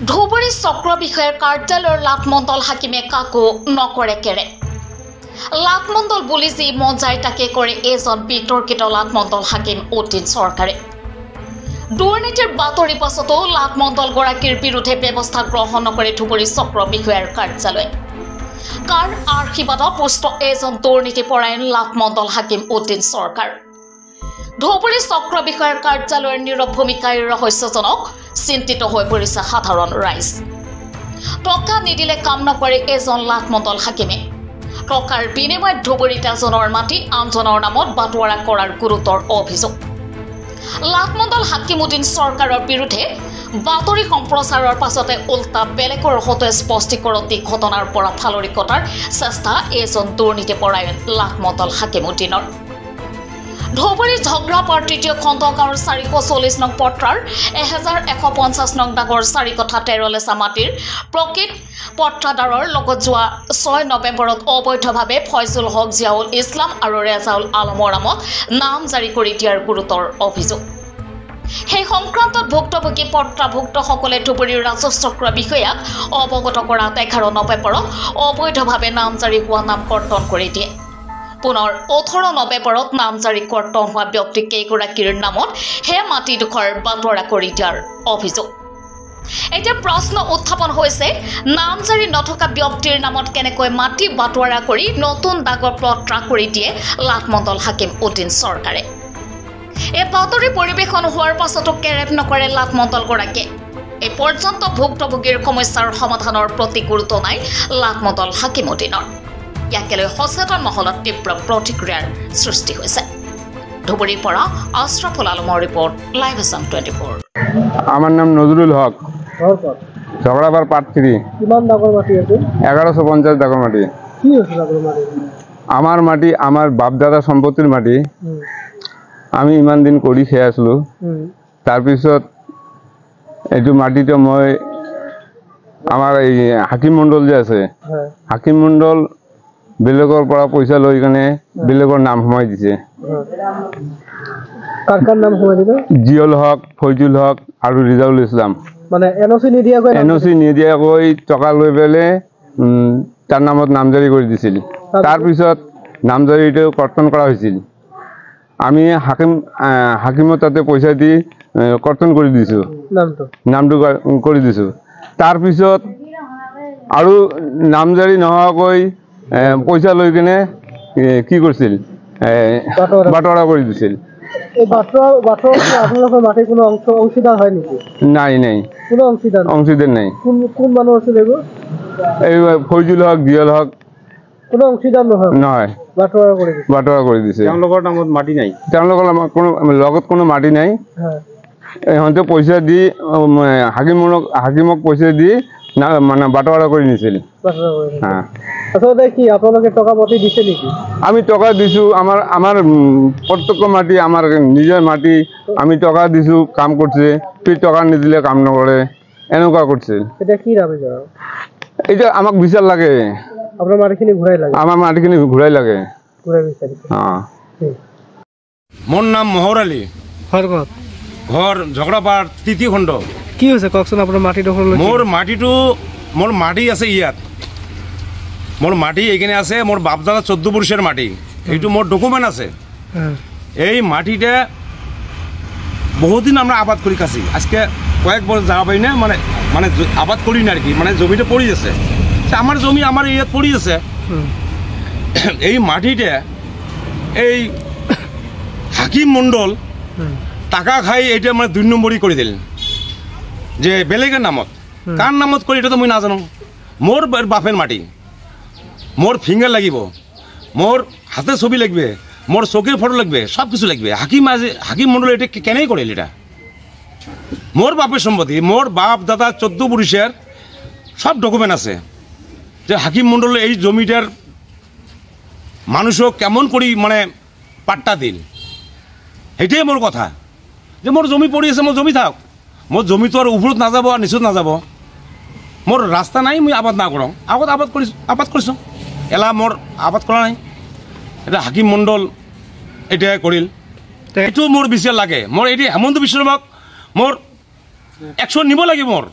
ধুবুৰী চক্ৰ বিষয়াৰ কাৰ্যালয়ৰ লাটমণ্ডল হাকিমে কাকো নকৰে কেৰে লাটমণ্ডল বুলি যি মন যায় তাকে কৰে এজন বিতৰ্কিত লাটমণ্ডল হাকিম অতীন চৰকাৰে দুৰ্নীতিৰ বাতৰি পাছতো লাটমণ্ডলগৰাকীৰ বিৰুদ্ধে ব্যৱস্থা গ্ৰহণ নকৰে ধুবুৰী চক্ৰ বিষয়াৰ কাৰ্যালয় কাৰ আশীৰ্বাদত পুষ্ট এজন দুৰ্নীতিপৰায়ণ লাটমণ্ডল হাকিম অতীন চৰকাৰ ধুবুৰী চক্ৰ বিষয়াৰ কাৰ্যালয়ৰ নীৰৱ ভূমিকাই ৰহস্যজনক চিন্তিত হৈ পৰিছে সাধাৰণ ৰাইজ টকা নিদিলে কাম নকৰে এজন লাটমণ্ডল হাকিমে টকাৰ বিনিময়ত ধুবুৰীত এজনৰ মাটি আনজনৰ নামত বাটোৱাৰা কৰাৰ গুৰুতৰ অভিযোগ লাটমণ্ডল হাকিম উদ্দিন চৰকাৰৰ বিৰুদ্ধে বাতৰি সম্প্ৰচাৰৰ পাছতে উল্টা বেলেগৰ সৈতে স্পষ্টীকৰণী ঘটনাৰ পৰা ফালৰি কটাৰ চেষ্টা এজন দুৰ্নীতিপৰায়ণ লাটমণ্ডল হাকিম উদ্দিনৰ ধুবুৰী ঝগড়াপাৰ তৃতীয় খণ্ড গাঁৱৰ 440 নং পত্ৰাৰ 1150 নং ডাগৰ 4 কঠা 13 লেচা মাটিৰ প্ৰকৃত পত্ৰাদাৰৰ লগত যোৱা 6 নৱেম্বৰত অবৈধভাৱে ফয়জুল হক জিয়াউল ইছলাম আৰু ৰেজাউল আলমৰ নামত নাম জাৰি কৰি দিয়াৰ গুৰুতৰ অভিযোগ সেই সংক্ৰান্তত ভুক্তভোগী পত্ৰাভুক্তসকলে ধুবুৰীৰ ৰাজহ চক্ৰ বিষয়াক অৱগত কৰা 11 নৱেম্বৰত অবৈধভাৱে নাম জাৰি হোৱা নাম কৰ্তন কৰি দিয়ে পুনৰ 18 নৱেম্বৰত নাম জাৰি কৰ্তন হোৱা ব্যক্তি কেইগৰাকীৰ নামত হে মাটিডোখৰ বাটোৱাৰা কৰি দিয়াৰ অভিযোগ এতিয়া প্ৰশ্ন উত্থাপন হৈছে নাম জাৰি নথকা ব্যক্তিৰ নামত কেনেকৈ মাটি বাটোৱাৰা কৰি নতুন ডাগৰ পত্ৰা কৰি দিয়ে লাটমণ্ডল হাকিম উদ্দিন চৰকাৰে এই বাতৰি পৰিৱেশন হোৱাৰ পাছতো কেৰেপ নকৰে লাটমণ্ডলগৰাকীয়ে এই পৰ্যন্ত ভুক্তভোগীৰ সমস্যাৰ সমাধানৰ প্ৰতি গুৰুত্ব নাই লাটমণ্ডল হাকিম উদ্দিনৰ ইয়াকে লৈ সচেতন মহলত তীব্ৰ প্ৰতিক্ৰিয়াৰ সৃষ্টি হৈছে ধুবুৰীৰ পৰা আশৰাফুল আলমৰ ৰিপৰ্ট লাইভ আছাম 24 আমাৰ নাম নজৰুল হক ঝগড়াপাৰ পাৰ্ট 3 কিমান ডাগৰ মাটি আছে 1150 ডাগৰ মাটি কি আছে ডাগৰ মাটি আমাৰ মাটি আমাৰ বাপ দাদা সম্পত্তিৰ মাটি আমি ইমান দিন কৰি খেয়ে আছিলো তাৰ পিছত এইটো মাটিটো মই আমাৰ এই হাকিম মণ্ডল যে আছে হাকিম মণ্ডল বেলেগৰ পৰা পইচা লৈ কেনে বেলেগৰ নাম সোমাই দিছে কাৰকাৰ নাম সোমাই দিলে জিয়াউল হক ফয়জুল হক আৰু ৰেজাউল ইছলাম মানে এনওসি নিদিয়াকৈ টকা লৈ পেলে তাৰ নামত নামজাৰি কৰি দিছিল তাৰ পিছত নামজাৰিটো কৰ্তন কৰা হৈছিল আমি হাকিমৰ তাতে পইচা দি কৰ্তন কৰি দিছো নামটো কৰি দিছো তাৰ পিছত আৰু নামজাৰি নোহোৱাকৈ পইচা লৈ কিনে কি কৰিছিল বাটোৱাৰা কৰি দিছিল এই বাটোৱাৰা আপোনালোকৰ মাটি কোনো অংশীদাৰ হয় নেকি নাই নাই কোনো অংশীদাৰ নাই কোন মানুহ আছিল এইবোৰ এই ফয়জুল হক জিয়াউল হক কোনো অংশীদাৰ নহয় বাটোৱাৰা কৰি দিছে তেওঁলোকৰ নামত মাটি নাই তেওঁলোকৰ লগত কোনো মাটি নাই ইহঁতে পইচা দি হাকিমক পইচা দি মানে বাটোৱাৰা কৰি নিছিল আসলে কি আপোনালোকে টকা পাতি দিছে নেকি আমি টকা দিছো আমার প্রত্যেক মাটি আমার নিজের মাটি আমি টকা দিছো কাম করছে তুই টকা নিদিলে কাম নকৰে এনেকুৱা করছে এটা কি রাবে যাও এটা আমাক বিচার লাগে আপনার মাটিখিনি ঘুরাই লাগে আমার মাটিখিনি ঘুরাই লাগে ঘুরাই বিচারি মোর নাম মহর আলী ঘর ঝগড়াপার তৃতীয় খণ্ড কি হৈছে কওকচোন আপোনাৰ মাটিডোখৰ মোর মাটি আছে ইয়াত মোর মাটি এইখানে আছে মোর বাপ দাদা 14 পুরুষের মাটি এইটো মোর ডকুমেন্ট আছে এই মাটিটা বহুদিন আমরা আবাদ করি কাছি আজকে কয়েক বছর যাওয়া পাই না মানে মানে আবাদ করি না আর কি মানে জমিটা পড়ি আছে আমার জমি আমার ইয়াত পড়ি আছে এই মাটিটা এই হাকিম মণ্ডল টাকা খাই এটা মানে 2 নম্বরই করে দিলেন যে বেলেগের নামত কার নামত করে এটা তো মই নাজানো মোর বাপের মাটি মোর ফিঙ্গার লাগিব মোর হাতে ছবি লাগবে মোর চোখের ফটো লাগবে সব কিছু লাগবে হাকিম মণ্ডল এটা কেনেই করিল এটা মোর বাপের সম্পত্তি মোর বাপ দাদা 14 পুরুষের সব ডকুমেন্ট আছে যে হাকিম মণ্ডল এই জমিটার মানুষক কেমন করি মানে পাট্টা দিল এটাই মোর কথা যে মোর জমি পড়ি আছে মোর জমি থাক মোর জমি তো আর উপরত না যাব আর নিচত না যাব মোর রাস্তা নাই মুই আবাদ না করো আবাদ কৰিছো এলা মোৰ আবাদ কৰা নাই এটা হাকিম মণ্ডল এটা কৰিল এইটো মোৰ বিচাৰ লাগে মোৰ এটি হেমন্ত বিশ্ব শৰ্মাক মোৰ একশন নিব লাগে মোৰ